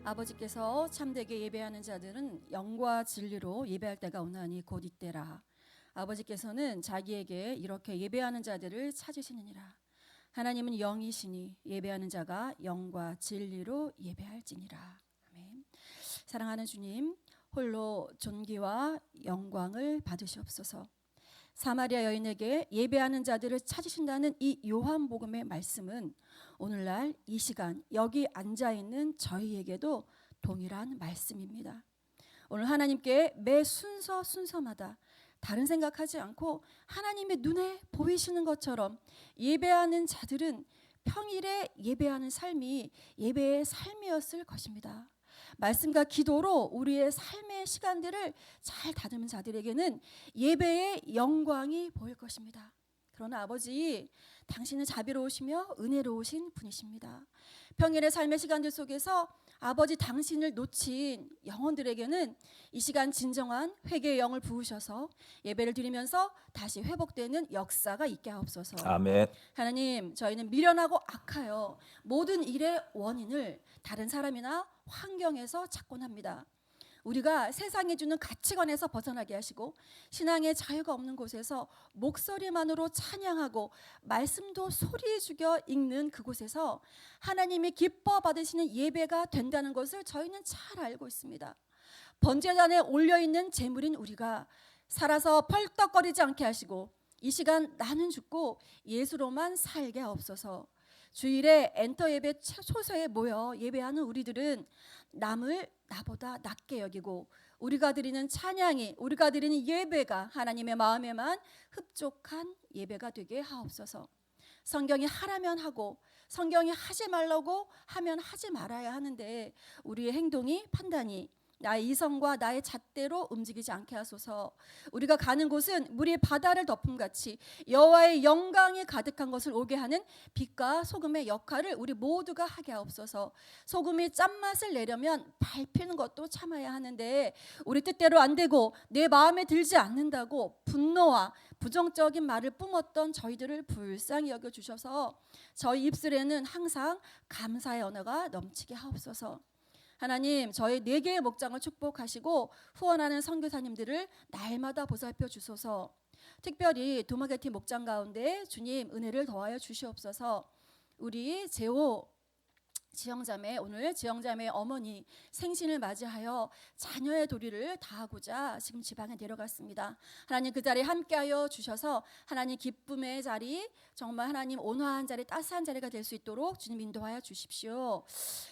아버지께서 참되게 예배하는 자들은 영과 진리로 예배할 때가 오나니 곧 이때라. 아버지께서는 자기에게 이렇게 예배하는 자들을 찾으시느니라. 하나님은 영이시니 예배하는 자가 영과 진리로 예배할지니라. 아멘. 사랑하는 주님, 홀로 존귀와 영광을 받으시옵소서. 사마리아 여인에게 예배하는 자들을 찾으신다는 이 요한복음의 말씀은 오늘날 이 시간 여기 앉아 있는 저희에게도 동일한 말씀입니다. 오늘 하나님께 매 순서마다 다른 생각하지 않고 하나님의 눈에 보이시는 것처럼 예배하는 자들은 평일에 예배하는 삶이 예배의 삶이었을 것입니다. 말씀과 기도로 우리의 삶의 시간들을 잘 다듬은 자들에게는 예배의 영광이 보일 것입니다. 그러나 아버지, 당신은 자비로우시며 은혜로우신 분이십니다. 평일의 삶의 시간들 속에서 아버지 당신을 놓친 영혼들에게는 이 시간 진정한 회개의 영을 부으셔서 예배를 드리면서 다시 회복되는 역사가 있게 하옵소서. 아멘. 하나님, 저희는 미련하고 악하여 모든 일의 원인을 다른 사람이나 환경에서 찾곤 합니다. 우리가 세상이 주는 가치관에서 벗어나게 하시고 신앙의 자유가 없는 곳에서 목소리만으로 찬양하고 말씀도 소리 죽여 읽는 그곳에서 하나님이 기뻐 받으시는 예배가 된다는 것을 저희는 잘 알고 있습니다. 번제단에 올려있는 제물인 우리가 살아서 펄떡거리지 않게 하시고 이 시간 나는 죽고 예수로만 살게 하옵소서. 주일에 엔터 예배 초소에 모여 예배하는 우리들은 남을 나보다 낮게 여기고 우리가 드리는 찬양이, 우리가 드리는 예배가 하나님의 마음에만 흡족한 예배가 되게 하옵소서. 성경이 하라면 하고 성경이 하지 말라고 하면 하지 말아야 하는데 우리의 행동이, 판단이 나의 이성과 나의 잣대로 움직이지 않게 하소서. 우리가 가는 곳은 물이 바다를 덮음같이 여호와의 영광이 가득한 것을 오게 하는 빛과 소금의 역할을 우리 모두가 하게 하옵소서. 소금이 짠맛을 내려면 밟히는 것도 참아야 하는데 우리 뜻대로 안 되고 내 마음에 들지 않는다고 분노와 부정적인 말을 뿜었던 저희들을 불쌍히 여겨주셔서 저희 입술에는 항상 감사의 언어가 넘치게 하옵소서. 하나님, 저희 4개의 목장을 축복하시고 후원하는 선교사님들을 날마다 보살펴 주소서. 특별히 도마게티 목장 가운데 주님 은혜를 더하여 주시옵소서. 우리 제호 지영자매, 오늘 지영자매 어머니 생신을 맞이하여 자녀의 도리를 다하고자 지금 지방에 내려갔습니다. 하나님 그 자리에 함께하여 주셔서 하나님 기쁨의 자리, 정말 하나님 온화한 자리, 따스한 자리가 될 수 있도록 주님 인도하여 주십시오.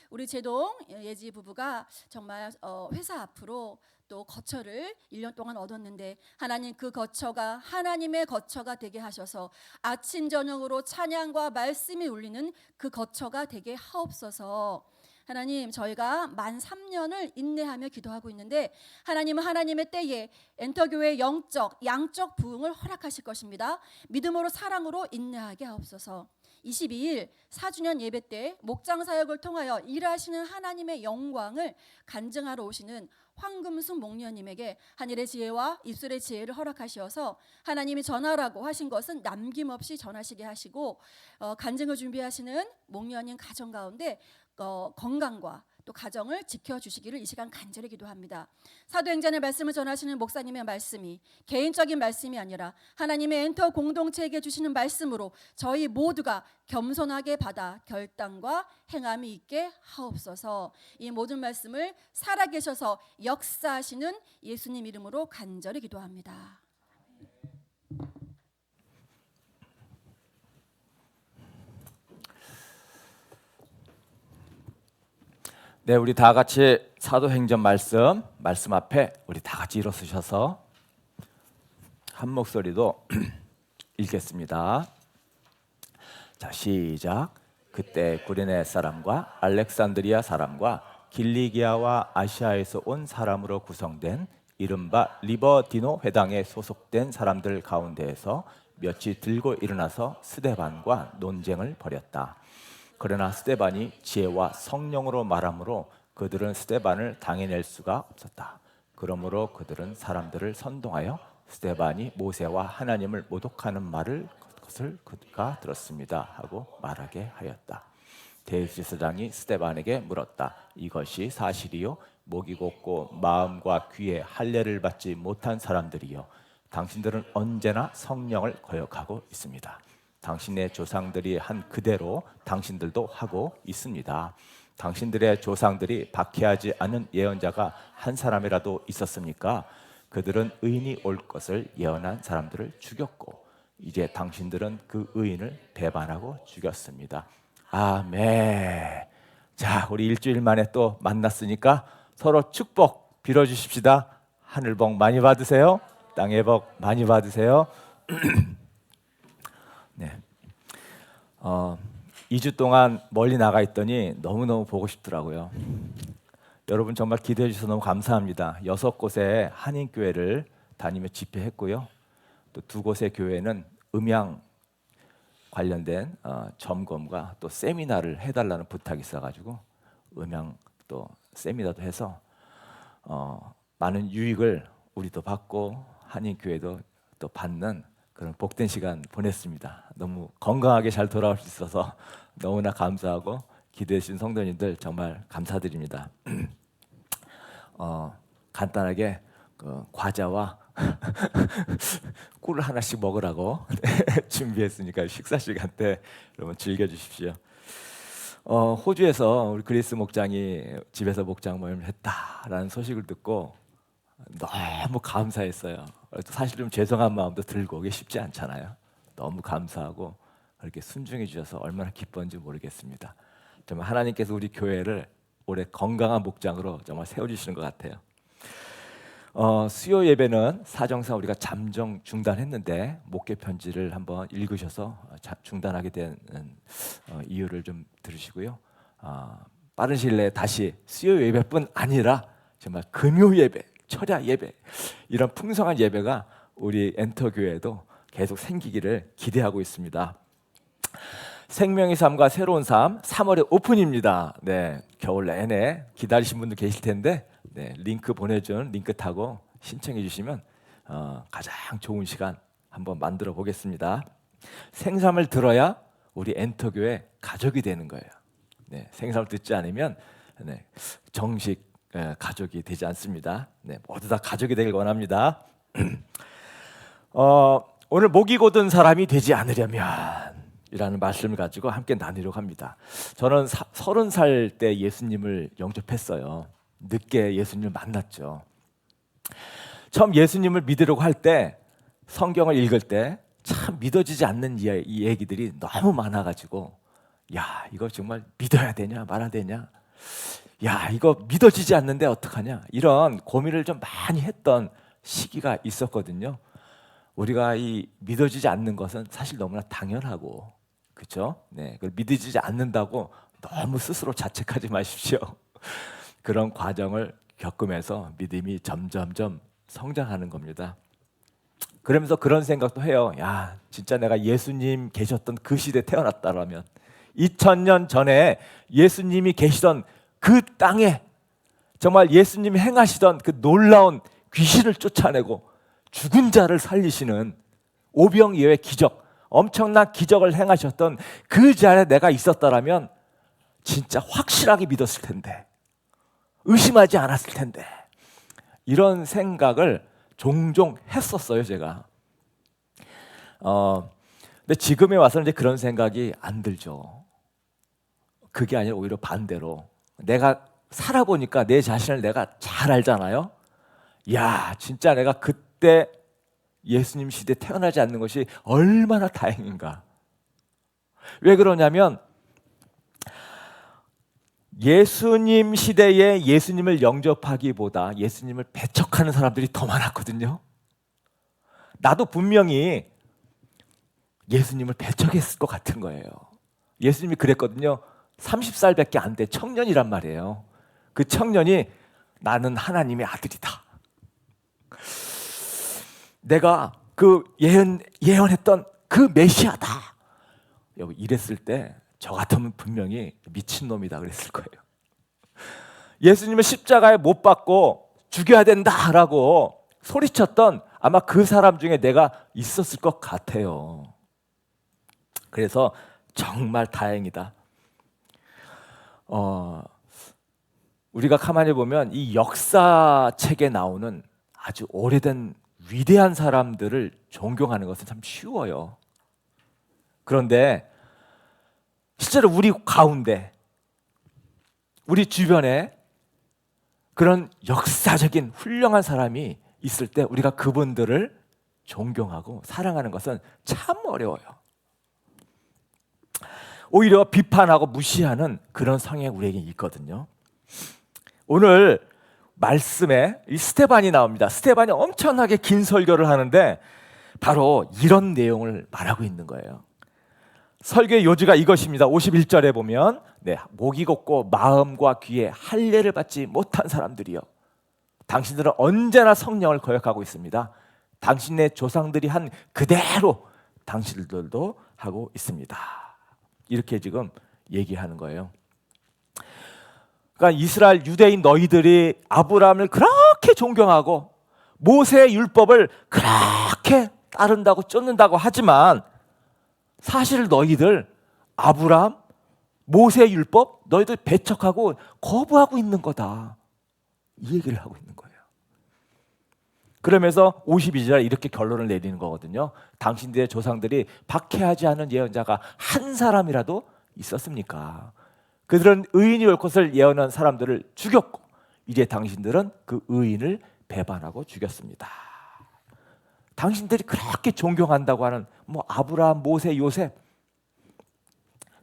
우리 제동 예지 부부가 정말 회사 앞으로 또 거처를 1년 동안 얻었는데 하나님 그 거처가 하나님의 거처가 되게 하셔서 아침 저녁으로 찬양과 말씀이 울리는 그 거처가 되게 하옵소서. 하나님, 저희가 만 3년을 인내하며 기도하고 있는데 하나님은 하나님의 때에 엔터교회의 영적, 양적 부흥을 허락하실 것입니다. 믿음으로 사랑으로 인내하게 하옵소서. 22일 4주년 예배 때 목장 사역을 통하여 일하시는 하나님의 영광을 간증하러 오시는 황금숙 목녀님에게 하늘의 지혜와 입술의 지혜를 허락하시어서 하나님이 전하라고 하신 것은 남김없이 전하시게 하시고 간증을 준비하시는 목녀님 가정 가운데 건강과 또 가정을 지켜주시기를 이 시간 간절히 기도합니다. 사도행전의 말씀을 전하시는 목사님의 말씀이 개인적인 말씀이 아니라 하나님의 엔터 공동체에게 주시는 말씀으로 저희 모두가 겸손하게 받아 결단과 행함이 있게 하옵소서. 이 모든 말씀을 살아계셔서 역사하시는 예수님 이름으로 간절히 기도합니다. 네, 우리 다 같이 사도행전 말씀 앞에 우리 다 같이 일어서셔서 한 목소리로 읽겠습니다. 자, 시작. 그때 구레네 사람과 알렉산드리아 사람과 길리기아와 아시아에서 온 사람으로 구성된 이른바 리버디노 회당에 소속된 사람들 가운데에서 몇이 들고 일어나서 스데반과 논쟁을 벌였다. 그러나 스데반이 지혜와 성령으로 말하므로 그들은 스데반을 당해낼 수가 없었다. 그러므로 그들은 사람들을 선동하여 스데반이 모세와 하나님을 모독하는 것을 그가 들었습니다 하고 말하게 하였다. 대제사장이 스데반에게 물었다. 이것이 사실이요? 목이 곧고 마음과 귀에 할례를 받지 못한 사람들이요, 당신들은 언제나 성령을 거역하고 있습니다. 당신의 조상들이 한 그대로 당신들도 하고 있습니다. 당신들의 조상들이 박해하지 않은 예언자가 한 사람이라도 있었습니까? 그들은 의인이 올 것을 예언한 사람들을 죽였고 이제 당신들은 그 의인을 배반하고 죽였습니다. 아멘. 자, 우리 일주일 만에 또 만났으니까 서로 축복 빌어주십시다. 하늘 복 많이 받으세요. 땅의 복 많이 받으세요. 네. 2주 동안 멀리 나가 있더니 너무너무 보고 싶더라고요. 여러분 정말 기대해 주셔서 너무 감사합니다. 6곳의 한인교회를 다니며 집회했고요. 또 2곳의 교회는 음향 관련된 점검과 또 세미나를 해달라는 부탁이 있어가지고 음향 또 세미나도 해서 많은 유익을 우리도 받고 한인교회도 또 받는 그런 복된 시간 보냈습니다. 너무 건강하게 잘 돌아올 수 있어서 너무나 감사하고 기대해 주신 성도님들 정말 감사드립니다. 간단하게 과자와 꿀을 하나씩 먹으라고 준비했으니까 식사 시간 때 여러분 즐겨주십시오. 호주에서 우리 그리스 목장이 집에서 목장 모임을 했다라는 소식을 듣고 너무 감사했어요. 사실 좀 죄송한 마음도 들고 이게 쉽지 않잖아요. 너무 감사하고 그렇게 순종해 주셔서 얼마나 기뻤는지 모르겠습니다. 정말 하나님께서 우리 교회를 올해 건강한 목장으로 정말 세워주시는 것 같아요. 수요 예배는 사정상 우리가 잠정 중단했는데 목회 편지를 한번 읽으셔서 중단하게 된 이유를 좀 들으시고요. 빠른 시일 내에 다시 수요 예배뿐 아니라 정말 금요 예배, 철야 예배 이런 풍성한 예배가 우리 엔터교회에도 계속 생기기를 기대하고 있습니다. 생명의 삶과 새로운 삶 3월에 오픈입니다. 네, 겨울 내내 기다리신 분도 계실 텐데 네, 링크 보내준 링크 타고 신청해 주시면 가장 좋은 시간 한번 만들어 보겠습니다. 생삼을 들어야 우리 엔터교회 가족이 되는 거예요. 네, 생삼을 듣지 않으면 네, 정식 가족이 되지 않습니다. 네, 모두 다 가족이 되길 원합니다. 오늘 목이 곧은 사람이 되지 않으려면 이라는 말씀을 가지고 함께 나누려고 합니다. 저는 30살 때 예수님을 영접했어요. 늦게 예수님을 만났죠. 처음 예수님을 믿으려고 할 때 성경을 읽을 때 참 믿어지지 않는 이 얘기들이 너무 많아가지고 야, 이거 정말 믿어야 되냐 말아야 되냐, 야, 이거 믿어지지 않는데 어떡하냐, 이런 고민을 좀 많이 했던 시기가 있었거든요. 우리가 이 믿어지지 않는 것은 사실 너무나 당연하고, 그렇죠? 네, 그걸 믿어지지 않는다고 너무 스스로 자책하지 마십시오. 그런 과정을 겪으면서 믿음이 점점점 성장하는 겁니다. 그러면서 그런 생각도 해요. 야, 진짜 내가 예수님 계셨던 그 시대에 태어났다라면 2000년 전에 예수님이 계시던 그 땅에 정말 예수님이 행하시던 그 놀라운 귀신을 쫓아내고 죽은 자를 살리시는 오병이어의 기적, 엄청난 기적을 행하셨던 그 자리에 내가 있었다라면 진짜 확실하게 믿었을 텐데, 의심하지 않았을 텐데, 이런 생각을 종종 했었어요, 제가. 근데 지금에 와서는 이제 그런 생각이 안 들죠. 그게 아니라 오히려 반대로 내가 살아보니까 내 자신을 내가 잘 알잖아요. 야, 진짜 내가 그때 예수님 시대에 태어나지 않는 것이 얼마나 다행인가. 왜 그러냐면 예수님 시대에 예수님을 영접하기보다 예수님을 배척하는 사람들이 더 많았거든요. 나도 분명히 예수님을 배척했을 것 같은 거예요. 예수님이 그랬거든요. 30살밖에 안 돼 청년이란 말이에요. 그 청년이 나는 하나님의 아들이다, 내가 그 예언했던 그 메시아다, 여기 이랬을 때 저 같으면 분명히 미친놈이다 그랬을 거예요. 예수님을 십자가에 못 박고 죽여야 된다라고 소리쳤던 아마 그 사람 중에 내가 있었을 것 같아요. 그래서 정말 다행이다. 우리가 가만히 보면 이 역사책에 나오는 아주 오래된 위대한 사람들을 존경하는 것은 참 쉬워요. 그런데 실제로 우리 가운데, 우리 주변에 그런 역사적인 훌륭한 사람이 있을 때 우리가 그분들을 존경하고 사랑하는 것은 참 어려워요. 오히려 비판하고 무시하는 그런 성향이 우리에게 있거든요. 오늘 말씀에 이 스데반이 나옵니다. 스데반이 엄청나게 긴 설교를 하는데 바로 이런 내용을 말하고 있는 거예요. 설교의 요지가 이것입니다. 51절에 보면 목이 곧고 마음과 귀에 할례를 받지 못한 사람들이여, 당신들은 언제나 성령을 거역하고 있습니다. 당신의 조상들이 한 그대로 당신들도 하고 있습니다. 이렇게 지금 얘기하는 거예요. 그러니까 이스라엘 유대인 너희들이 아브라함을 그렇게 존경하고 모세의 율법을 그렇게 따른다고 쫓는다고 하지만 사실 너희들 아브라함, 모세의 율법 너희들 배척하고 거부하고 있는 거다, 이 얘기를 하고 있는 거예요. 그러면서 52절 이렇게 결론을 내리는 거거든요. 당신들의 조상들이 박해하지 않은 예언자가 한 사람이라도 있었습니까? 그들은 의인이 올 것을 예언한 사람들을 죽였고 이제 당신들은 그 의인을 배반하고 죽였습니다. 당신들이 그렇게 존경한다고 하는 아브라함, 모세, 요셉,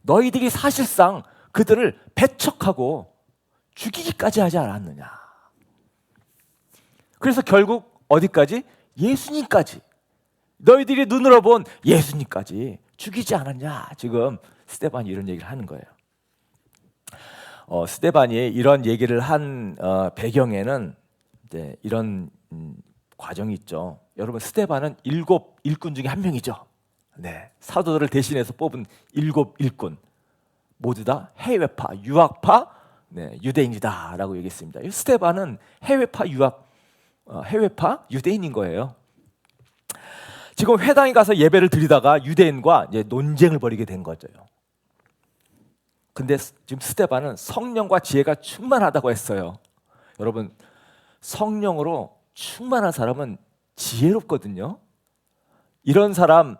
너희들이 사실상 그들을 배척하고 죽이기까지 하지 않았느냐. 그래서 결국 어디까지? 예수님까지, 너희들이 눈으로 본 예수님까지 죽이지 않았냐. 지금 스데반이 이런 얘기를 하는 거예요. 스데반이 이런 얘기를 한 배경에는 이런 과정이 있죠. 여러분, 스데반은 7 일꾼 중에 한 명이죠. 사도들을 대신해서 뽑은 7 일꾼 모두 다 해외파, 유학파, 유대인이다라고 얘기했습니다. 스데반은 해외파 유대인인 거예요. 지금 회당에 가서 예배를 드리다가 유대인과 이제 논쟁을 벌이게 된 거죠. 근데 지금 스데반은 성령과 지혜가 충만하다고 했어요. 여러분, 성령으로 충만한 사람은 지혜롭거든요. 이런 사람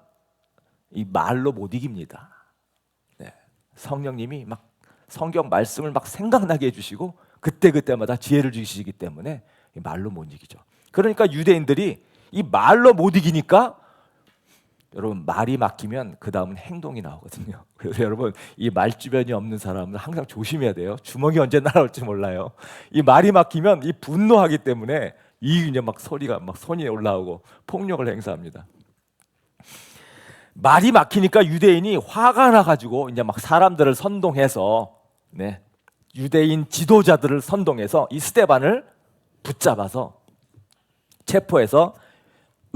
이 말로 못 이깁니다. 성령님이 막 성경 말씀을 막 생각나게 해주시고 그때마다 지혜를 주시기 때문에 말로 못 이기죠. 그러니까 유대인들이 이 말로 못 이기니까 여러분, 말이 막히면 그 다음은 행동이 나오거든요. 그래서 여러분, 이 말주변이 없는 사람은 항상 조심해야 돼요. 주먹이 언제 날아올지 몰라요. 이 말이 막히면 이 분노하기 때문에 이제 막 소리가 막 손이 올라오고 폭력을 행사합니다. 말이 막히니까 유대인이 화가 나가지고 이제 막 사람들을 선동해서 유대인 지도자들을 선동해서 이 스데반을 붙잡아서 체포해서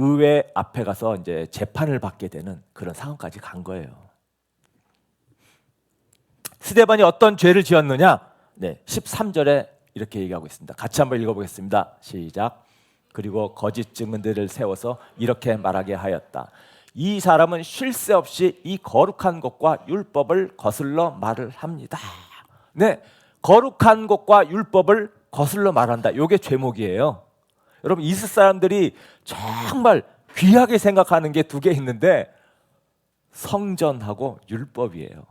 의회 앞에 가서 이제 재판을 받게 되는 그런 상황까지 간 거예요. 스데반이 어떤 죄를 지었느냐? 13절에 이렇게 얘기하고 있습니다. 같이 한번 읽어보겠습니다. 시작. 그리고 거짓 증언들을 세워서 이렇게 말하게 하였다. 이 사람은 쉴 새 없이 이 거룩한 것과 율법을 거슬러 말을 합니다. 거룩한 것과 율법을 거슬러 말한다. 이게 죄목이에요. 여러분, 이스라엘 사람들이 정말 귀하게 생각하는 게 2개 있는데 성전하고 율법이에요.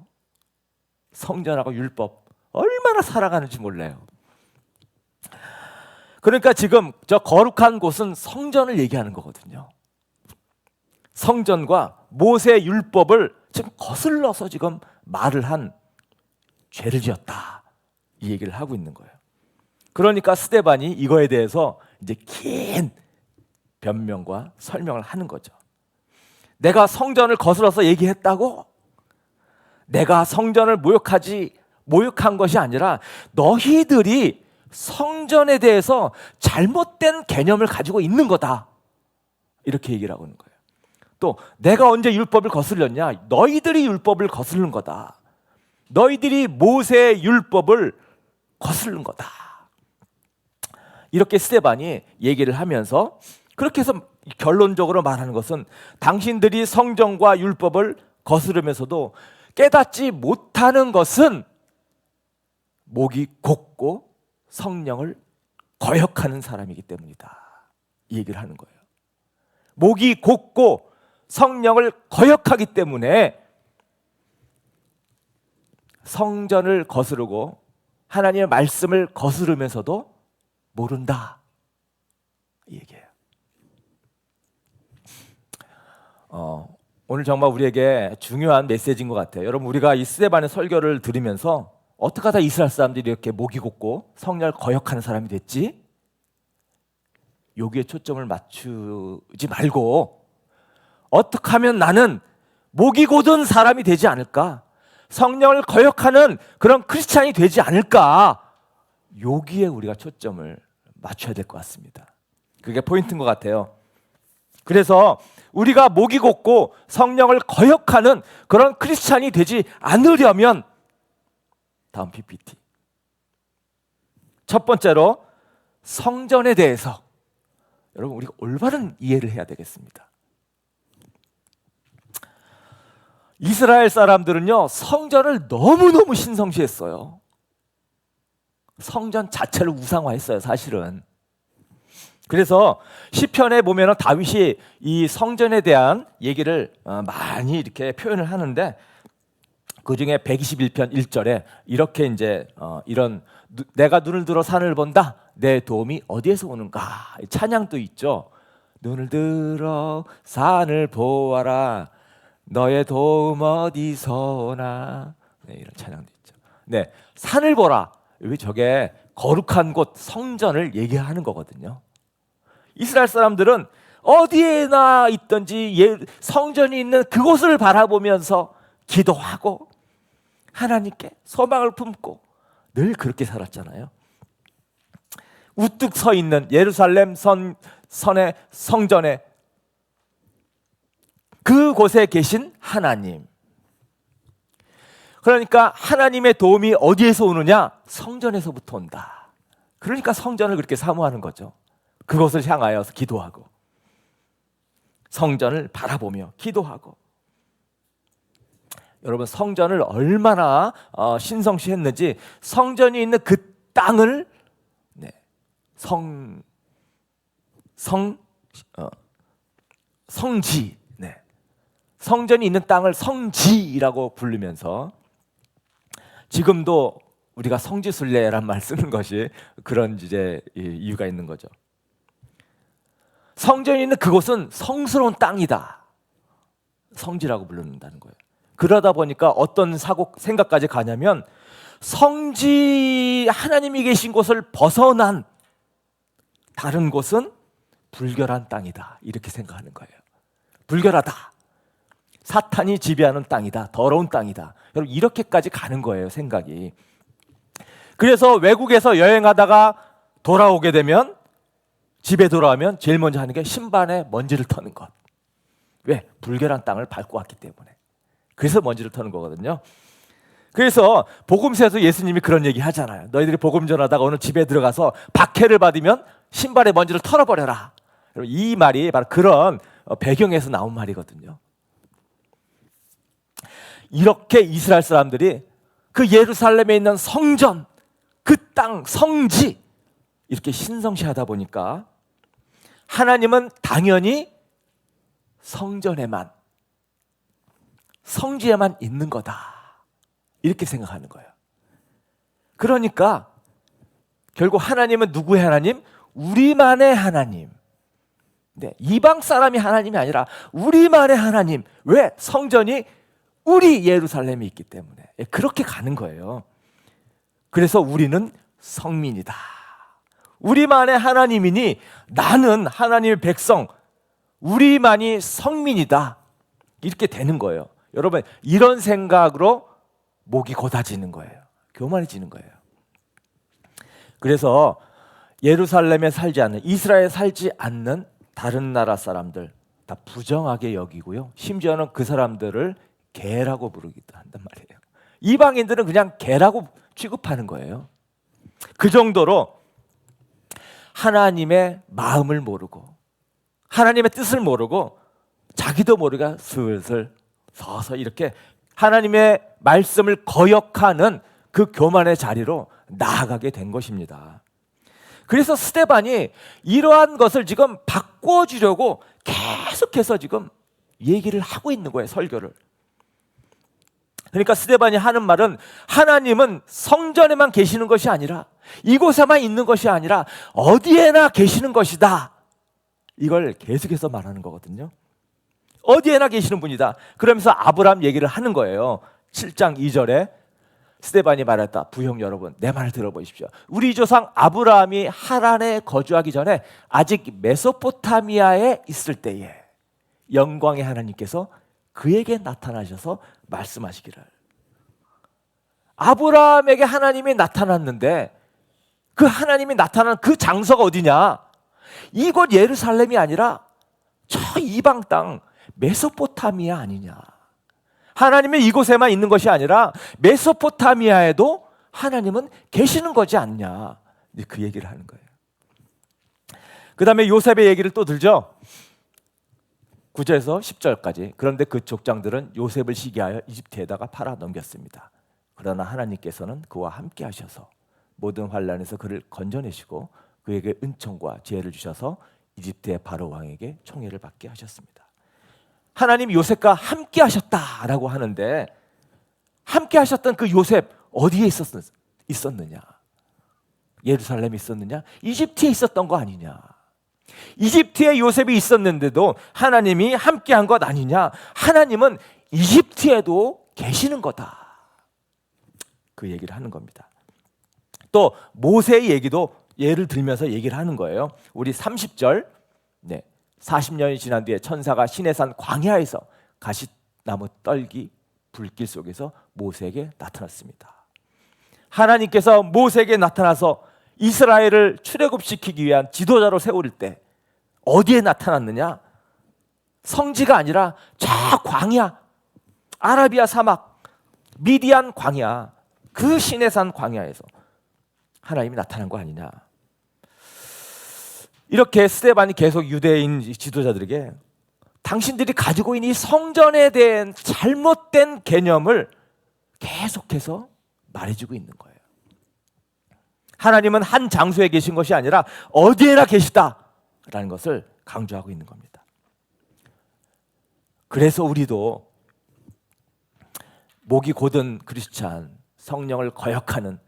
성전하고 율법 얼마나 사랑하는지 몰라요. 그러니까 지금 저 거룩한 곳은 성전을 얘기하는 거거든요. 성전과 모세 율법을 지금 거슬러서 지금 말을 한 죄를 지었다, 이 얘기를 하고 있는 거예요. 그러니까 스데반이 이거에 대해서 이제 긴 변명과 설명을 하는 거죠. 내가 성전을 거슬러서 얘기했다고? 내가 성전을 모욕한 것이 아니라 너희들이 성전에 대해서 잘못된 개념을 가지고 있는 거다, 이렇게 얘기를 하고 있는 거예요. 또 내가 언제 율법을 거슬렸냐? 너희들이 율법을 거슬른 거다. 너희들이 모세의 율법을 거슬른 거다. 이렇게 스데반이 얘기를 하면서 그렇게 해서 결론적으로 말하는 것은 당신들이 성경과 율법을 거스르면서도 깨닫지 못하는 것은 목이 곧고 성령을 거역하는 사람이기 때문이다. 이 얘기를 하는 거예요. 목이 곧고 성령을 거역하기 때문에 성전을 거스르고 하나님의 말씀을 거스르면서도 모른다. 이 얘기예요. 오늘 정말 우리에게 중요한 메시지인 것 같아요. 여러분, 우리가 이 스데반의 설교를 들으면서 어떻게 하다 이스라엘 사람들이 이렇게 목이 곧고 성령을 거역하는 사람이 됐지? 여기에 초점을 맞추지 말고 어떻게 하면 나는 목이 곧은 사람이 되지 않을까? 성령을 거역하는 그런 크리스찬이 되지 않을까? 여기에 우리가 초점을 맞춰야 될 것 같습니다. 그게 포인트인 것 같아요. 그래서 우리가 목이 곧고 성령을 거역하는 그런 크리스찬이 되지 않으려면 다음 PPT. 첫 번째로 성전에 대해서 여러분 우리가 올바른 이해를 해야 되겠습니다. 이스라엘 사람들은요, 성전을 너무너무 신성시했어요. 성전 자체를 우상화했어요, 사실은. 그래서 시편에 보면 다윗이 이 성전에 대한 얘기를 많이 이렇게 표현을 하는데, 그 중에 121편 1절에 이렇게 이제 이런 내가 눈을 들어 산을 본다, 내 도움이 어디에서 오는가, 찬양도 있죠. 눈을 들어 산을 보아라, 너의 도움 어디서 오나. 네, 이런 찬양도 있죠. 네, 산을 보라. 왜 저게 거룩한 곳 성전을 얘기하는 거거든요. 이스라엘 사람들은 어디에나 있든지 성전이 있는 그곳을 바라보면서 기도하고 하나님께 소망을 품고 늘 그렇게 살았잖아요. 우뚝 서 있는 예루살렘 선의 성전에 그곳에 계신 하나님. 그러니까 하나님의 도움이 어디에서 오느냐? 성전에서부터 온다. 그러니까 성전을 그렇게 사모하는 거죠. 그것을 향하여서 기도하고 성전을 바라보며 기도하고. 여러분, 성전을 얼마나 신성시했는지, 성전이 있는 그 땅을 성지, 성전이 있는 땅을 성지라고 부르면서, 지금도 우리가 성지순례란 말 쓰는 것이 그런 이제 이유가 있는 거죠. 성전이 있는 그곳은 성스러운 땅이다. 성지라고 부르는다는 거예요. 그러다 보니까 어떤 생각까지 가냐면, 성지 하나님이 계신 곳을 벗어난 다른 곳은 불결한 땅이다. 이렇게 생각하는 거예요. 불결하다. 사탄이 지배하는 땅이다. 더러운 땅이다. 여러분, 이렇게까지 가는 거예요, 생각이. 그래서 외국에서 여행하다가 돌아오게 되면, 집에 돌아오면 제일 먼저 하는 게 신발에 먼지를 터는 것. 왜? 불결한 땅을 밟고 왔기 때문에. 그래서 먼지를 터는 거거든요. 그래서 복음서에서 예수님이 그런 얘기 하잖아요. 너희들이 복음 전하다가 어느 집에 들어가서 박해를 받으면 신발에 먼지를 털어버려라. 이 말이 바로 그런 배경에서 나온 말이거든요. 이렇게 이스라엘 사람들이 그 예루살렘에 있는 성전, 그 땅, 성지, 이렇게 신성시하다 보니까 하나님은 당연히 성전에만, 성지에만 있는 거다. 이렇게 생각하는 거예요. 그러니까 결국 하나님은 누구의 하나님? 우리만의 하나님. 네, 이방 사람이 하나님이 아니라 우리만의 하나님. 왜? 성전이 우리 예루살렘에 있기 때문에. 그렇게 가는 거예요. 그래서 우리는 성민이다. 우리만의 하나님이니 나는 하나님의 백성, 우리만이 성민이다. 이렇게 되는 거예요. 여러분, 이런 생각으로 목이 곧아지는 거예요. 교만해지는 거예요. 그래서 예루살렘에 살지 않는, 이스라엘에 살지 않는 다른 나라 사람들 다 부정하게 여기고요. 심지어는 그 사람들을 개라고 부르기도 한단 말이에요. 이방인들은 그냥 개라고 취급하는 거예요. 그 정도로 하나님의 마음을 모르고 하나님의 뜻을 모르고 자기도 모르게 슬슬 서서 이렇게 하나님의 말씀을 거역하는 그 교만의 자리로 나아가게 된 것입니다. 그래서 스데반이 이러한 것을 지금 바꿔주려고 계속해서 지금 얘기를 하고 있는 거예요, 설교를. 그러니까 스데반이 하는 말은 하나님은 성전에만 계시는 것이 아니라, 이곳에만 있는 것이 아니라 어디에나 계시는 것이다. 이걸 계속해서 말하는 거거든요. 어디에나 계시는 분이다. 그러면서 아브라함 얘기를 하는 거예요. 7장 2절에 스데반이 말했다. 부형 여러분, 내 말을 들어보십시오. 우리 조상 아브라함이 하란에 거주하기 전에 아직 메소포타미아에 있을 때에 영광의 하나님께서 그에게 나타나셔서 말씀하시기를. 아브라함에게 하나님이 나타났는데 그 하나님이 나타난 그 장소가 어디냐? 이곳 예루살렘이 아니라 저 이방 땅 메소포타미아 아니냐? 하나님은 이곳에만 있는 것이 아니라 메소포타미아에도 하나님은 계시는 거지 않냐? 그 얘기를 하는 거예요. 그 다음에 요셉의 얘기를 또 들죠. 9절에서 10절까지. 그런데 그 족장들은 요셉을 시기하여 이집트에다가 팔아 넘겼습니다. 그러나 하나님께서는 그와 함께 하셔서 모든 환난에서 그를 건져내시고 그에게 은총과 지혜를 주셔서 이집트의 바로 왕에게 총애를 받게 하셨습니다. 하나님이 요셉과 함께 하셨다라고 하는데, 함께 하셨던 그 요셉 어디에 있었느냐? 예루살렘에 있었느냐? 이집트에 있었던 거 아니냐? 이집트에 요셉이 있었는데도 하나님이 함께한 것 아니냐? 하나님은 이집트에도 계시는 거다. 그 얘기를 하는 겁니다. 또 모세의 얘기도 예를 들면서 얘기를 하는 거예요. 우리 30절, 40년이 지난 뒤에 천사가 시내산 광야에서 가시나무 떨기 불길 속에서 모세에게 나타났습니다. 하나님께서 모세에게 나타나서 이스라엘을 출애굽시키기 위한 지도자로 세울 때 어디에 나타났느냐? 성지가 아니라 저 광야, 아라비아 사막, 미디안 광야, 그 시내산 광야에서 하나님이 나타난 거 아니냐? 이렇게 스데반이 계속 유대인 지도자들에게 당신들이 가지고 있는 이 성전에 대한 잘못된 개념을 계속해서 말해주고 있는 거예요. 하나님은 한 장소에 계신 것이 아니라 어디에나 계시다라는 것을 강조하고 있는 겁니다. 그래서 우리도 목이 곧은 크리스찬, 성령을 거역하는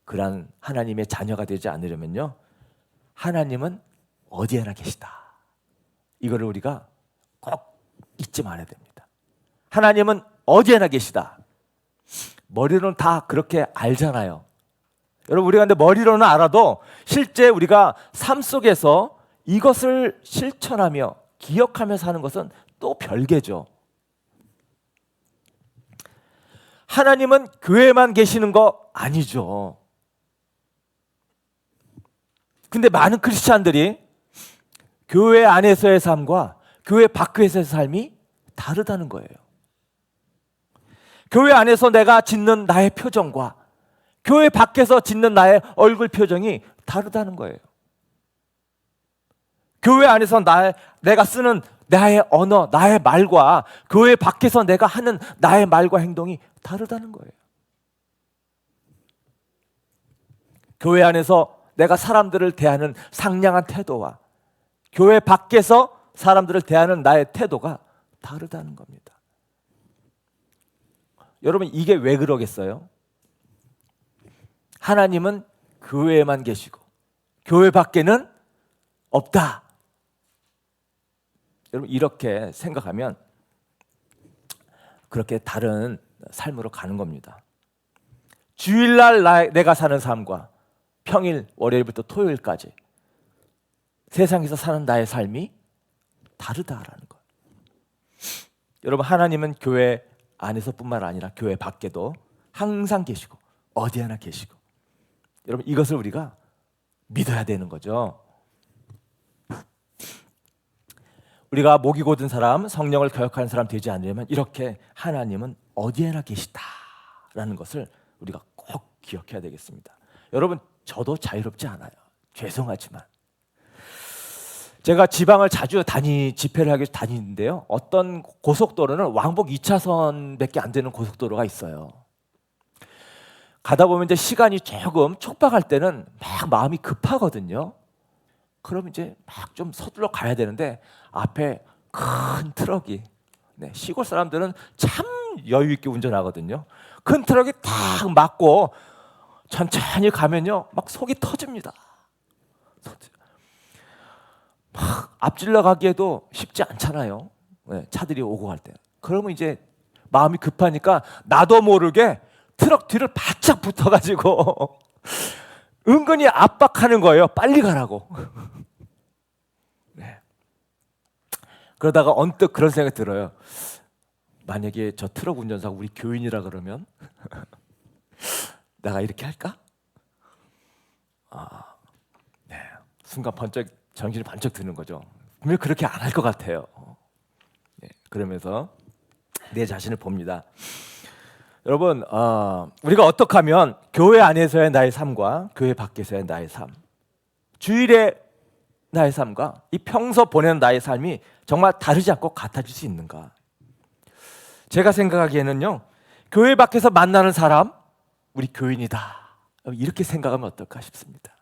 그런 하나님의 자녀가 되지 않으려면요, 하나님은 어디에나 계시다. 이거를 우리가 꼭 잊지 말아야 됩니다. 하나님은 어디에나 계시다. 머리로는 다 그렇게 알잖아요. 여러분, 우리가 근데 머리로는 알아도 실제 우리가 삶 속에서 이것을 실천하며 기억하면서 하는 것은 또 별개죠. 하나님은 교회에만 계시는 거 아니죠. 근데 많은 크리스찬들이 교회 안에서의 삶과 교회 밖에서의 삶이 다르다는 거예요. 교회 안에서 내가 짓는 나의 표정과 교회 밖에서 짓는 나의 얼굴 표정이 다르다는 거예요. 교회 안에서 내가 쓰는 나의 언어, 나의 말과 교회 밖에서 내가 하는 나의 말과 행동이 다르다는 거예요. 교회 안에서 내가 사람들을 대하는 상냥한 태도와 교회 밖에서 사람들을 대하는 나의 태도가 다르다는 겁니다. 여러분, 이게 왜 그러겠어요? 하나님은 교회에만 계시고 교회 밖에는 없다. 여러분, 이렇게 생각하면 그렇게 다른 삶으로 가는 겁니다. 주일날 내가 사는 삶과 평일, 월요일부터 토요일까지 세상에서 사는 나의 삶이 다르다라는 거예요. 여러분, 하나님은 교회 안에서뿐만 아니라 교회 밖에도 항상 계시고 어디에나 계시고, 여러분, 이것을 우리가 믿어야 되는 거죠. 우리가 목이 곧은 사람, 성령을 거역하는 사람 되지 않으려면 이렇게 하나님은 어디에나 계시다라는 것을 우리가 꼭 기억해야 되겠습니다. 여러분, 저도 자유롭지 않아요. 죄송하지만 제가 지방을 자주 집회를 하기 위해서 다니는데요, 어떤 고속도로는 왕복 2차선밖에 안 되는 고속도로가 있어요. 가다 보면 이제 시간이 조금 촉박할 때는 막 마음이 급하거든요. 그럼 이제 막 좀 서둘러 가야 되는데 앞에 큰 트럭이, 시골 사람들은 참 여유 있게 운전하거든요. 큰 트럭이 딱 막고 천천히 가면요, 막 속이 터집니다. 막 앞질러 가기에도 쉽지 않잖아요. 차들이 오고 갈 때. 그러면 이제 마음이 급하니까 나도 모르게 트럭 뒤를 바짝 붙어가지고 은근히 압박하는 거예요. 빨리 가라고. 네. 그러다가 언뜻 그런 생각이 들어요. 만약에 저 트럭 운전사가 우리 교인이라 그러면 내가 이렇게 할까? 네. 순간 번쩍 정신이 번쩍 드는 거죠. 분명 그렇게 안 할 것 같아요. 네. 그러면서 내 자신을 봅니다. 여러분, 우리가 어떻게 하면 교회 안에서의 나의 삶과 교회 밖에서의 나의 삶, 주일에 나의 삶과 이 평소 보내는 나의 삶이 정말 다르지 않고 같아질 수 있는가? 제가 생각하기에는요, 교회 밖에서 만나는 사람, 우리 교인이다, 이렇게 생각하면 어떨까 싶습니다.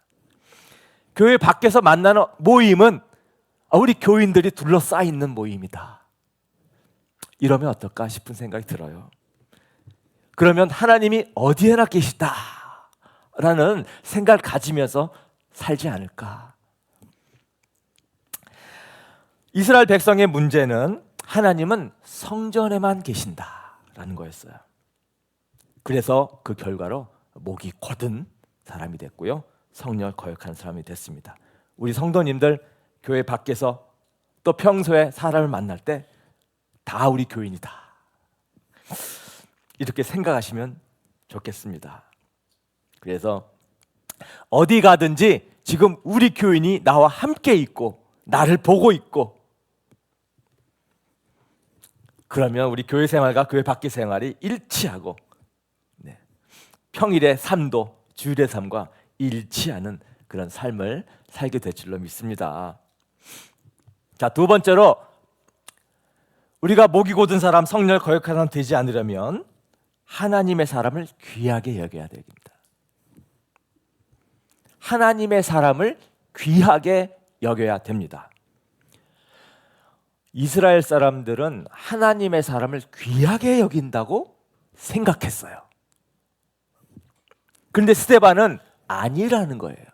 교회 밖에서 만나는 모임은 우리 교인들이 둘러싸여 있는 모임이다, 이러면 어떨까 싶은 생각이 들어요. 그러면 하나님이 어디에나 계시다라는 생각을 가지면서 살지 않을까. 이스라엘 백성의 문제는 하나님은 성전에만 계신다라는 거였어요. 그래서 그 결과로 목이 곧은 사람이 됐고요, 성령 거역한 사람이 됐습니다. 우리 성도님들 교회 밖에서 또 평소에 사람을 만날 때 다 우리 교인이다, 이렇게 생각하시면 좋겠습니다. 그래서 어디 가든지 지금 우리 교인이 나와 함께 있고 나를 보고 있고, 그러면 우리 교회 생활과 교회 밖의 생활이 일치하고, 평일의 삶도 주일의 삶과 일치하는 그런 삶을 살게 될 줄로 믿습니다. 자, 두 번째로 우리가 목이 곧은 사람, 성령을 거역하는 사람 되지 않으려면 하나님의 사람을 귀하게 여겨야 됩니다. 하나님의 사람을 귀하게 여겨야 됩니다. 이스라엘 사람들은 하나님의 사람을 귀하게 여긴다고 생각했어요. 그런데 스데반은 아니라는 거예요.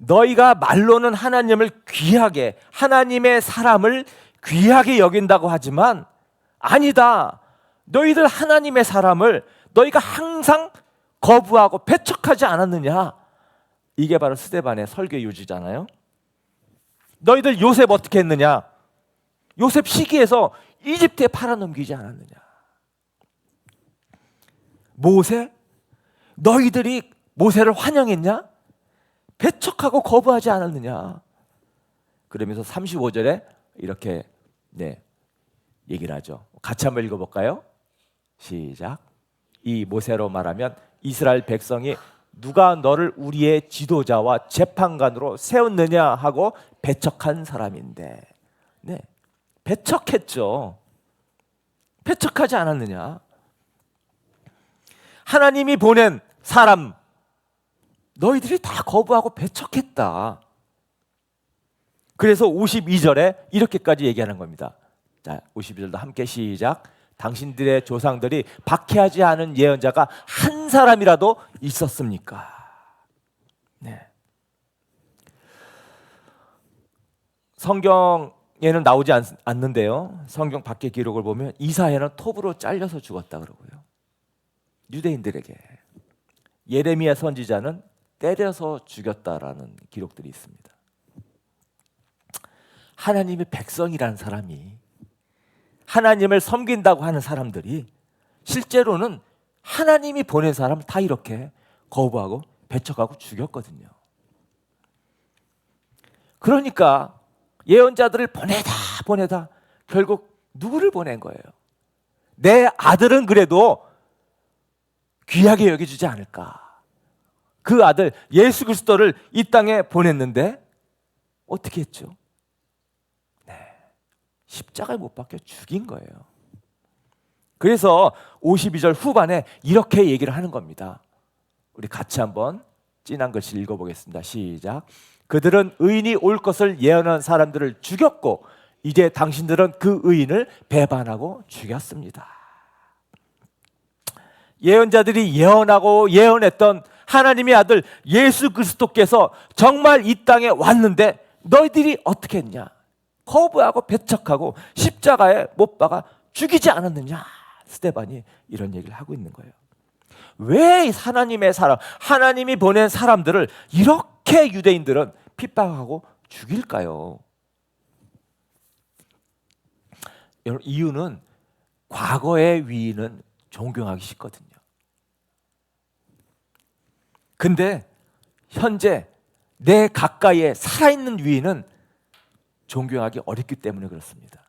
너희가 말로는 하나님을 귀하게, 하나님의 사람을 귀하게 여긴다고 하지만 아니다, 너희들 하나님의 사람을 너희가 항상 거부하고 배척하지 않았느냐. 이게 바로 스데반의 설교 요지잖아요. 너희들 요셉 어떻게 했느냐? 요셉 시기에서 이집트에 팔아넘기지 않았느냐? 모세? 너희들이 모세를 환영했냐? 배척하고 거부하지 않았느냐? 그러면서 35절에 이렇게 얘기를 하죠. 같이 한번 읽어볼까요? 시작. 이 모세로 말하면 이스라엘 백성이 누가 너를 우리의 지도자와 재판관으로 세웠느냐 하고 배척한 사람인데, 배척했죠. 배척하지 않았느냐? 하나님이 보낸 사람 너희들이 다 거부하고 배척했다. 그래서 52절에 이렇게까지 얘기하는 겁니다. 자, 52절도 함께 시작. 당신들의 조상들이 박해하지 않은 예언자가 한 사람이라도 있었습니까? 성경에는 나오지 않는데요, 성경 밖의 기록을 보면 이사야는 톱으로 잘려서 죽었다 그러고요, 유대인들에게 예레미야 선지자는 때려서 죽였다라는 기록들이 있습니다. 하나님의 백성이라는 사람이, 하나님을 섬긴다고 하는 사람들이 실제로는 하나님이 보낸 사람을 다 이렇게 거부하고 배척하고 죽였거든요. 그러니까 예언자들을 보내다 결국 누구를 보낸 거예요? 내 아들은 그래도 귀하게 여겨주지 않을까. 그 아들 예수 그리스도를 이 땅에 보냈는데 어떻게 했죠? 십자가에 못 박혀 죽인 거예요. 그래서 52절 후반에 이렇게 얘기를 하는 겁니다. 우리 같이 한번 진한 글씨 읽어보겠습니다. 시작. 그들은 의인이 올 것을 예언한 사람들을 죽였고 이제 당신들은 그 의인을 배반하고 죽였습니다. 예언자들이 예언하고 예언했던 하나님의 아들 예수 그리스도께서 정말 이 땅에 왔는데 너희들이 어떻게 했냐? 거부하고 배척하고 십자가에 못 박아 죽이지 않았느냐? 스데반이 이런 얘기를 하고 있는 거예요. 왜 하나님의 사람, 하나님이 보낸 사람들을 이렇게 유대인들은 핍박하고 죽일까요? 여러분, 이유는 과거의 위인은 존경하기 쉽거든요. 근데 현재 내 가까이에 살아있는 위인은 존경하기 어렵기 때문에 그렇습니다.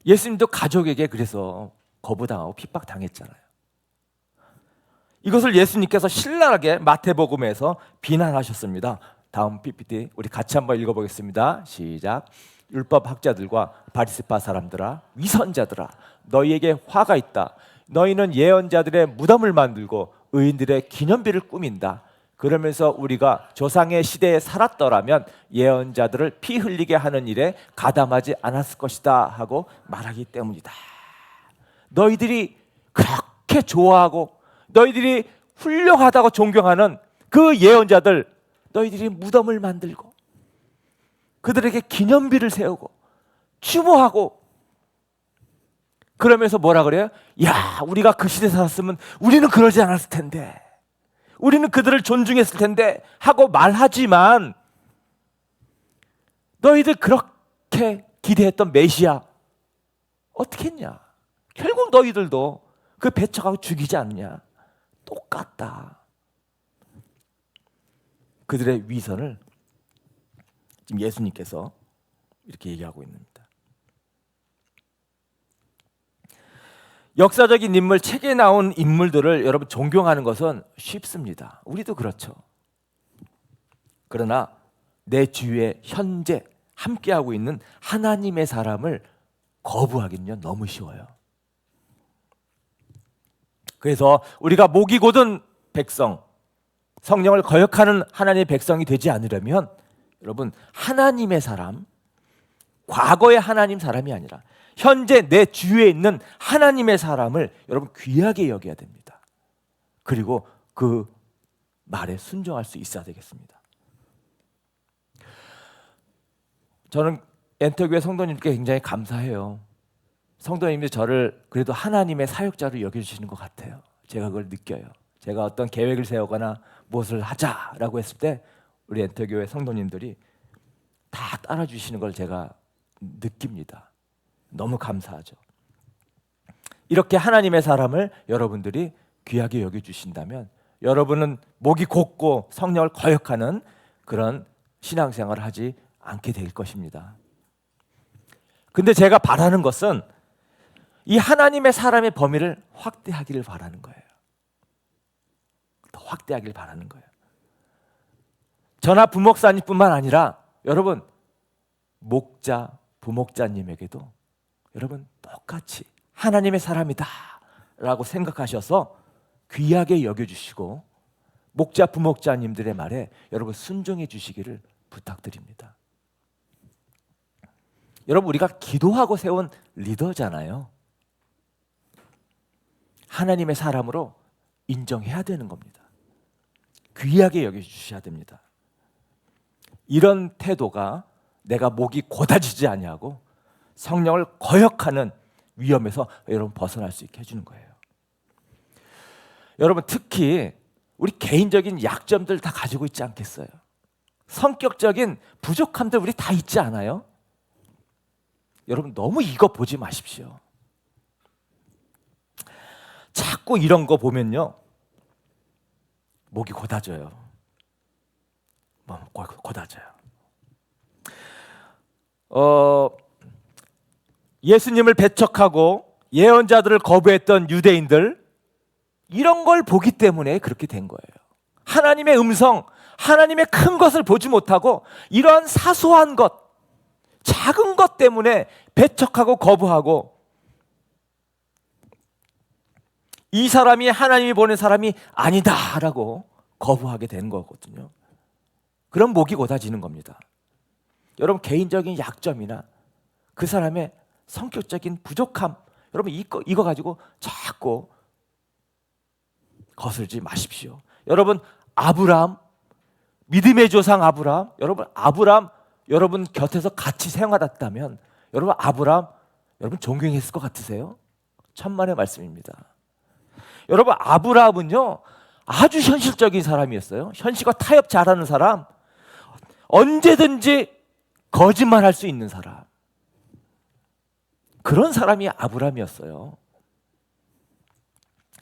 예수님도 가족에게 그래서 거부당하고 핍박당했잖아요. 이것을 예수님께서 신랄하게 마태복음에서 비난하셨습니다. 다음 PPT 우리 같이 한번 읽어보겠습니다. 시작. 율법 학자들과 바리새파 사람들아, 위선자들아, 너희에게 화가 있다. 너희는 예언자들의 무덤을 만들고 의인들의 기념비를 꾸민다. 그러면서 우리가 조상의 시대에 살았더라면 예언자들을 피 흘리게 하는 일에 가담하지 않았을 것이다 하고 말하기 때문이다. 너희들이 그렇게 좋아하고 너희들이 훌륭하다고 존경하는 그 예언자들, 너희들이 무덤을 만들고 그들에게 기념비를 세우고 추모하고 그러면서 뭐라 그래요? 야, 우리가 그 시대에 살았으면 우리는 그러지 않았을 텐데, 우리는 그들을 존중했을 텐데 하고 말하지만 너희들 그렇게 기대했던 메시아 어떻게 했냐? 결국 너희들도 그 배척하고 죽이지 않느냐? 똑같다. 그들의 위선을 지금 예수님께서 이렇게 얘기하고 있습니다. 역사적인 인물, 책에 나온 인물들을 여러분 존경하는 것은 쉽습니다. 우리도 그렇죠. 그러나 내 주위에 현재 함께하고 있는 하나님의 사람을 거부하기는요 너무 쉬워요. 그래서 우리가 목이 곧은 백성, 성령을 거역하는 하나님의 백성이 되지 않으려면 여러분 하나님의 사람, 과거의 하나님 사람이 아니라 현재 내 주위에 있는 하나님의 사람을 여러분 귀하게 여겨야 됩니다. 그리고 그 말에 순종할 수 있어야 되겠습니다. 저는 엔터교회 성도님께 굉장히 감사해요. 성도님들이 저를 그래도 하나님의 사역자로 여겨주시는 것 같아요. 제가 그걸 느껴요. 제가 어떤 계획을 세우거나 무엇을 하자라고 했을 때 우리 엔터교회 성도님들이 다 따라주시는 걸 제가 느낍니다. 너무 감사하죠. 이렇게 하나님의 사람을 여러분들이 귀하게 여겨주신다면 여러분은 목이 곧고 성령을 거역하는 그런 신앙생활을 하지 않게 될 것입니다. 근데 제가 바라는 것은 이 하나님의 사람의 범위를 확대하기를 바라는 거예요. 더 확대하기를 바라는 거예요. 저나 부목사님뿐만 아니라 여러분 목자, 부목자님에게도 여러분 똑같이 하나님의 사람이다 라고 생각하셔서 귀하게 여겨주시고 목자, 부목자님들의 말에 여러분 순종해 주시기를 부탁드립니다. 여러분 우리가 기도하고 세운 리더잖아요. 하나님의 사람으로 인정해야 되는 겁니다. 귀하게 여겨주셔야 됩니다. 이런 태도가 내가 목이 고다지지 아니하고 성령을 거역하는 위험에서 여러분 벗어날 수 있게 해주는 거예요. 여러분 특히 우리 개인적인 약점들 다 가지고 있지 않겠어요? 성격적인 부족함들 우리 다 있지 않아요? 여러분 너무 이거 보지 마십시오. 자꾸 이런 거 보면요 목이 고다져요. 고다져요. 예수님을 배척하고 예언자들을 거부했던 유대인들 이런 걸 보기 때문에 그렇게 된 거예요. 하나님의 음성, 하나님의 큰 것을 보지 못하고 이러한 사소한 것, 작은 것 때문에 배척하고 거부하고 이 사람이 하나님이 보낸 사람이 아니다라고 거부하게 되는 거거든요. 그럼 목이 곧아지는 겁니다. 여러분, 개인적인 약점이나 그 사람의 성격적인 부족함, 여러분 이거 가지고 자꾸 거슬지 마십시오. 여러분, 아브라함, 믿음의 조상 아브라함, 여러분 곁에서 같이 생활했다면 여러분 아브라함 여러분 존경했을 것 같으세요? 천만의 말씀입니다. 여러분, 아브라함은요 아주 현실적인 사람이었어요. 현실과 타협 잘하는 사람, 언제든지 거짓말할 수 있는 사람, 그런 사람이 아브라함이었어요.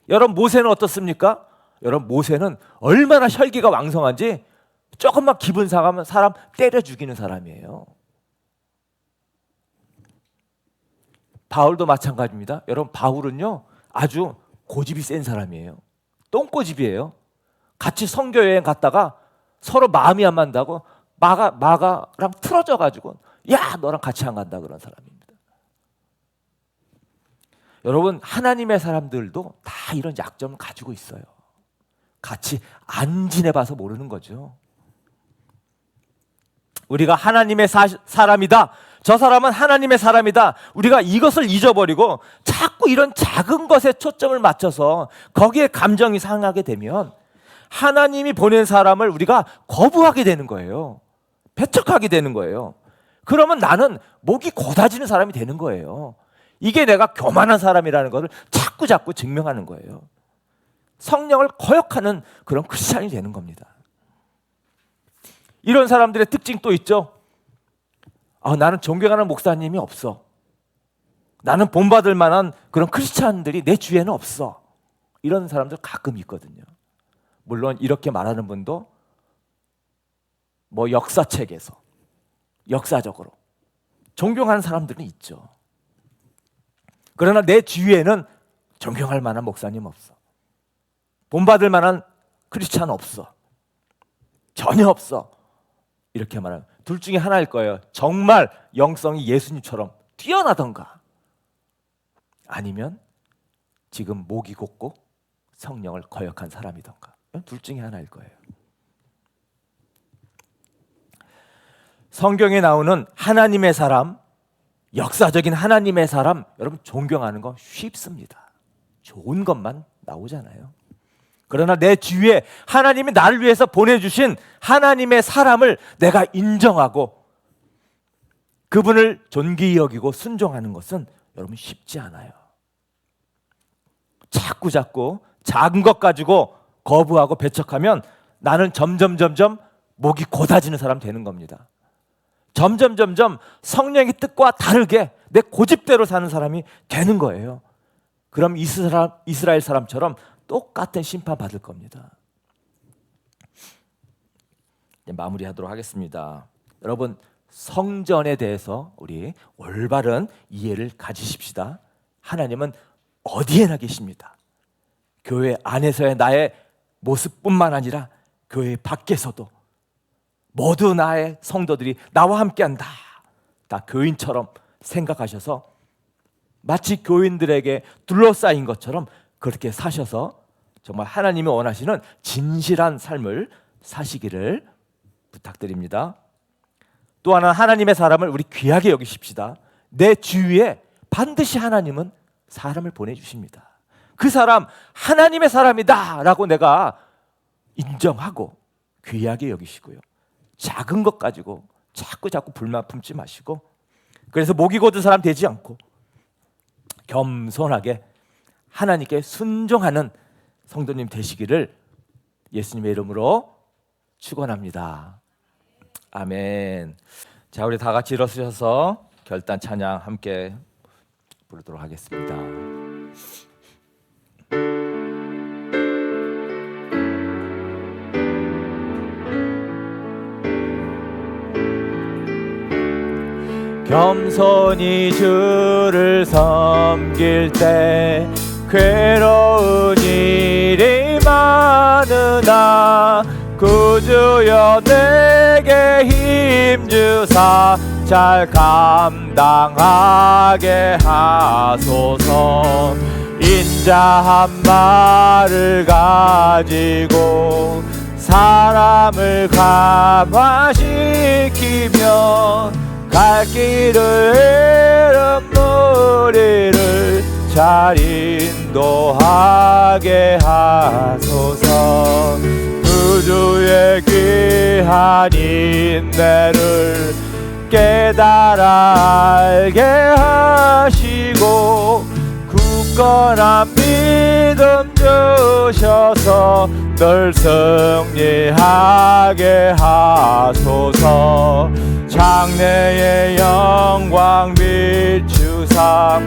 여러분, 모세는 어떻습니까? 여러분, 모세는 얼마나 혈기가 왕성한지 조금만 기분 상하면 사람 때려 죽이는 사람이에요. 바울도 마찬가지입니다. 여러분, 바울은요 아주 고집이 센 사람이에요. 똥고집이에요. 같이 선교 여행 갔다가 서로 마음이 안 맞다고 마가랑 틀어져가지고 야, 너랑 같이 안 간다 그런 사람입니다. 여러분, 하나님의 사람들도 다 이런 약점을 가지고 있어요. 같이 안 지내봐서 모르는 거죠. 우리가 하나님의 사람이다, 저 사람은 하나님의 사람이다, 우리가 이것을 잊어버리고 자꾸 이런 작은 것에 초점을 맞춰서 거기에 감정이 상하게 되면 하나님이 보낸 사람을 우리가 거부하게 되는 거예요. 배척하게 되는 거예요. 그러면 나는 목이 곧아지는 사람이 되는 거예요. 이게 내가 교만한 사람이라는 것을 자꾸 증명하는 거예요. 성령을 거역하는 그런 크리스찬이 되는 겁니다. 이런 사람들의 특징 또 있죠. 나는 존경하는 목사님이 없어. 나는 본받을 만한 그런 크리스찬들이 내 주위에는 없어. 이런 사람들 가끔 있거든요. 물론 이렇게 말하는 분도 역사책에서 역사적으로 존경하는 사람들은 있죠. 그러나 내 주위에는 존경할 만한 목사님 없어. 본받을 만한 크리스찬 없어. 전혀 없어. 이렇게 말하면 둘 중에 하나일 거예요. 정말 영성이 예수님처럼 뛰어나던가, 아니면 지금 목이 곧고 성령을 거역한 사람이던가. 둘 중에 하나일 거예요. 성경에 나오는 하나님의 사람, 역사적인 하나님의 사람, 여러분 존경하는 거 쉽습니다. 좋은 것만 나오잖아요. 그러나 내 주위에 하나님이 나를 위해서 보내주신 하나님의 사람을 내가 인정하고 그분을 존귀히 여기고 순종하는 것은 여러분 쉽지 않아요. 자꾸 작은 것 가지고 거부하고 배척하면 나는 점점 목이 곧아지는 사람 되는 겁니다. 점점 성령의 뜻과 다르게 내 고집대로 사는 사람이 되는 거예요. 그럼 이스라엘 사람처럼 똑같은 심판 받을 겁니다. 이제 마무리하도록 하겠습니다. 여러분, 성전에 대해서 우리 올바른 이해를 가지십시다. 하나님은 어디에나 계십니다. 교회 안에서의 나의 모습뿐만 아니라 교회 밖에서도 모두 나의 성도들이 나와 함께한다. 다 교인처럼 생각하셔서 마치 교인들에게 둘러싸인 것처럼 그렇게 사셔서 정말 하나님이 원하시는 진실한 삶을 사시기를 부탁드립니다. 또 하나, 하나님의 사람을 우리 귀하게 여기십시다. 내 주위에 반드시 하나님은 사람을 보내주십니다. 그 사람 하나님의 사람이다 라고 내가 인정하고 귀하게 여기시고요. 작은 것 가지고 자꾸 불만 품지 마시고, 그래서 목이 곧은 사람 되지 않고 겸손하게 하나님께 순종하는 성도님 되시기를 예수님의 이름으로 축원합니다. 아멘. 자, 우리 다 같이 일어서셔서 결단 찬양 함께 부르도록 하겠습니다. 겸손히 주를 섬길 때 괴로운 일이 많으나 구주여 내게 힘 주사 잘 감당하게 하소서. 인자 한 말을 가지고 사람을 감화시키며 갈 길을 잃은 무리를 잘 인도하게 하소서. 구주의 귀한 인내를 깨달아 알게 하시고 굳건한 믿음 주셔서 늘 승리하게 하소서. 장래의 영광 비추사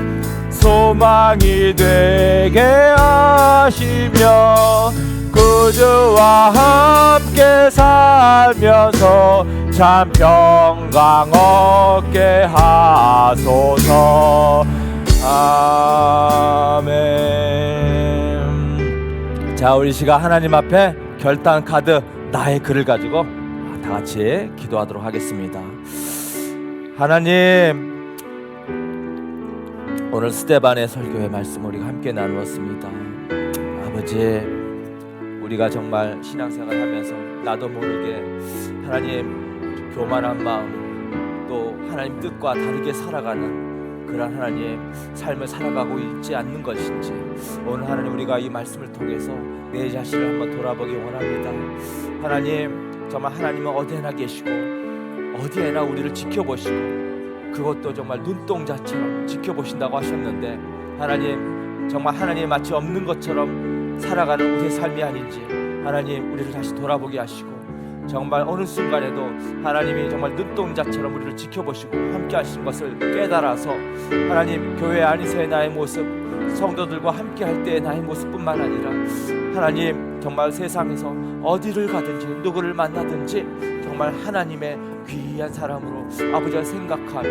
소망이 되게 하시며 구주와 함께 살면서 참 평강 얻게 하소서. 아멘. 자, 우리 시가 하나님 앞에 결단 카드 나의 글을 가지고 다 같이 기도하도록 하겠습니다. 하나님, 오늘 스데반의 설교의 말씀 우리가 함께 나누었습니다. 아버지, 우리가 정말 신앙생활 하면서 나도 모르게 하나님 교만한 마음, 또 하나님 뜻과 다르게 살아가는 그런 하나님 삶을 살아가고 있지 않는 것인지 오늘 하나님 우리가 이 말씀을 통해서 내 자신을 한번 돌아보기 원합니다. 하나님, 정말 하나님은 어디에나 계시고 어디에나 우리를 지켜보시고 그것도 정말 눈동자처럼 지켜보신다고 하셨는데, 하나님 정말 하나님이 마치 없는 것처럼 살아가는 우리의 삶이 아닌지 하나님 우리를 다시 돌아보게 하시고 정말 어느 순간에도 하나님이 정말 눈동자처럼 우리를 지켜보시고 함께 하신 것을 깨달아서 하나님 교회 안에서의 나의 모습, 성도들과 함께 할 때의 나의 모습뿐만 아니라 하나님 정말 세상에서 어디를 가든지 누구를 만나든지 정말 하나님의 귀한 사람으로 아버지가 생각하며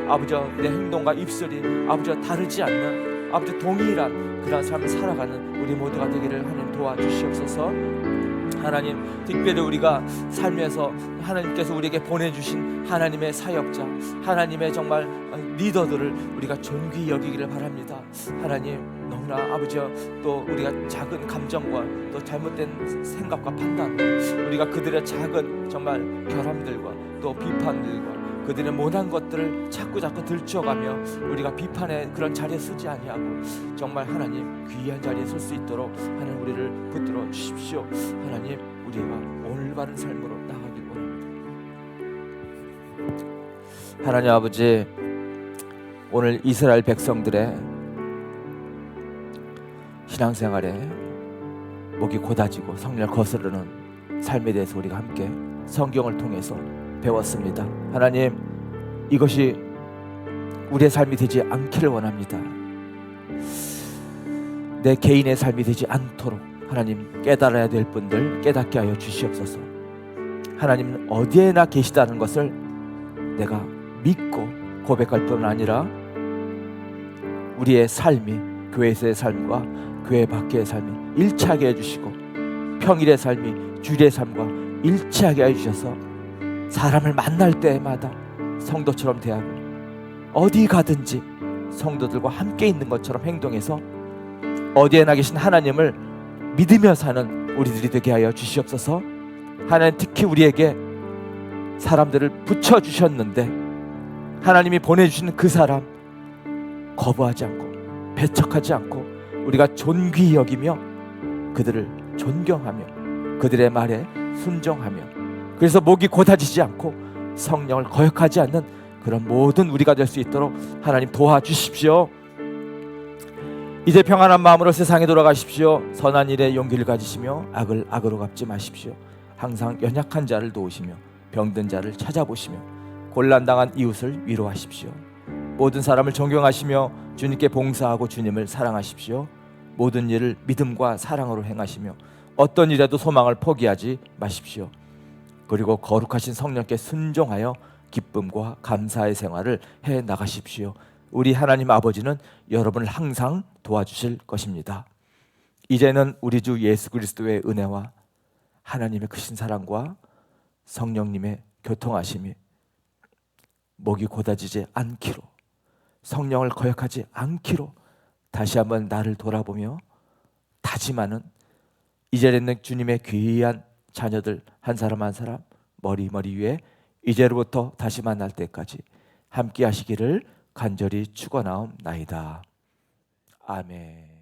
아버지와 내 행동과 입술이 아버지와 다르지 않는 아버지 동일한 그런 삶을 살아가는 우리 모두가 되기를 하나님 도와주시옵소서. 하나님, 특별히 우리가 살면서 하나님께서 우리에게 보내주신 하나님의 사역자, 하나님의 정말 리더들을 우리가 존귀히 여기기를 바랍니다. 하나님, 너무나 아버지여 또 우리가 작은 감정과 또 잘못된 생각과 판단으로 우리가 그들의 작은 정말 결함들과 또 비판들과 그들의 못한 것들을 자꾸 들춰가며 우리가 비판의 그런 자리에 서지 아니하고 정말 하나님 귀한 자리에 설 수 있도록 하나님 우리를 붙들어 주십시오. 하나님, 우리가 올바른 삶으로 나가길 원합니다. 하나님 아버지, 오늘 이스라엘 백성들의 신앙생활에 목이 고다지고 성령을 거스르는 삶에 대해서 우리가 함께 성경을 통해서 배웠습니다. 하나님, 이것이 우리의 삶이 되지 않기를 원합니다. 내 개인의 삶이 되지 않도록 하나님 깨달아야 될 분들 깨닫게 하여 주시옵소서. 하나님은 어디에나 계시다는 것을 내가 믿고 고백할 뿐 아니라 우리의 삶이 교회에서의 삶과 교회 밖의 삶이 일치하게 해주시고 평일의 삶이 주일의 삶과 일치하게 해주셔서 사람을 만날 때마다 성도처럼 대하고 어디 가든지 성도들과 함께 있는 것처럼 행동해서 어디에나 계신 하나님을 믿으며 사는 우리들이 되게 하여 주시옵소서. 하나님, 특히 우리에게 사람들을 붙여주셨는데 하나님이 보내주시는 그 사람 거부하지 않고 배척하지 않고 우리가 존귀히 여기며 그들을 존경하며 그들의 말에 순종하며 그래서 목이 고다지지 않고 성령을 거역하지 않는 그런 모든 우리가 될 수 있도록 하나님 도와주십시오. 이제 평안한 마음으로 세상에 돌아가십시오. 선한 일에 용기를 가지시며 악을 악으로 갚지 마십시오. 항상 연약한 자를 도우시며 병든 자를 찾아보시며 곤란당한 이웃을 위로하십시오. 모든 사람을 존경하시며 주님께 봉사하고 주님을 사랑하십시오. 모든 일을 믿음과 사랑으로 행하시며 어떤 일에도 소망을 포기하지 마십시오. 그리고 거룩하신 성령께 순종하여 기쁨과 감사의 생활을 해 나가십시오. 우리 하나님 아버지는 여러분을 항상 도와주실 것입니다. 이제는 우리 주 예수 그리스도의 은혜와 하나님의 크신 사랑과 성령님의 교통하심이 목이 고다지지 않기로, 성령을 거역하지 않기로 다시 한번 나를 돌아보며 다짐하는 이 자리에 있는 주님의 귀한 자녀들 한 사람 한 사람 머리 위에 이제로부터 다시 만날 때까지 함께 하시기를 간절히 축원하옵나이다. 아멘.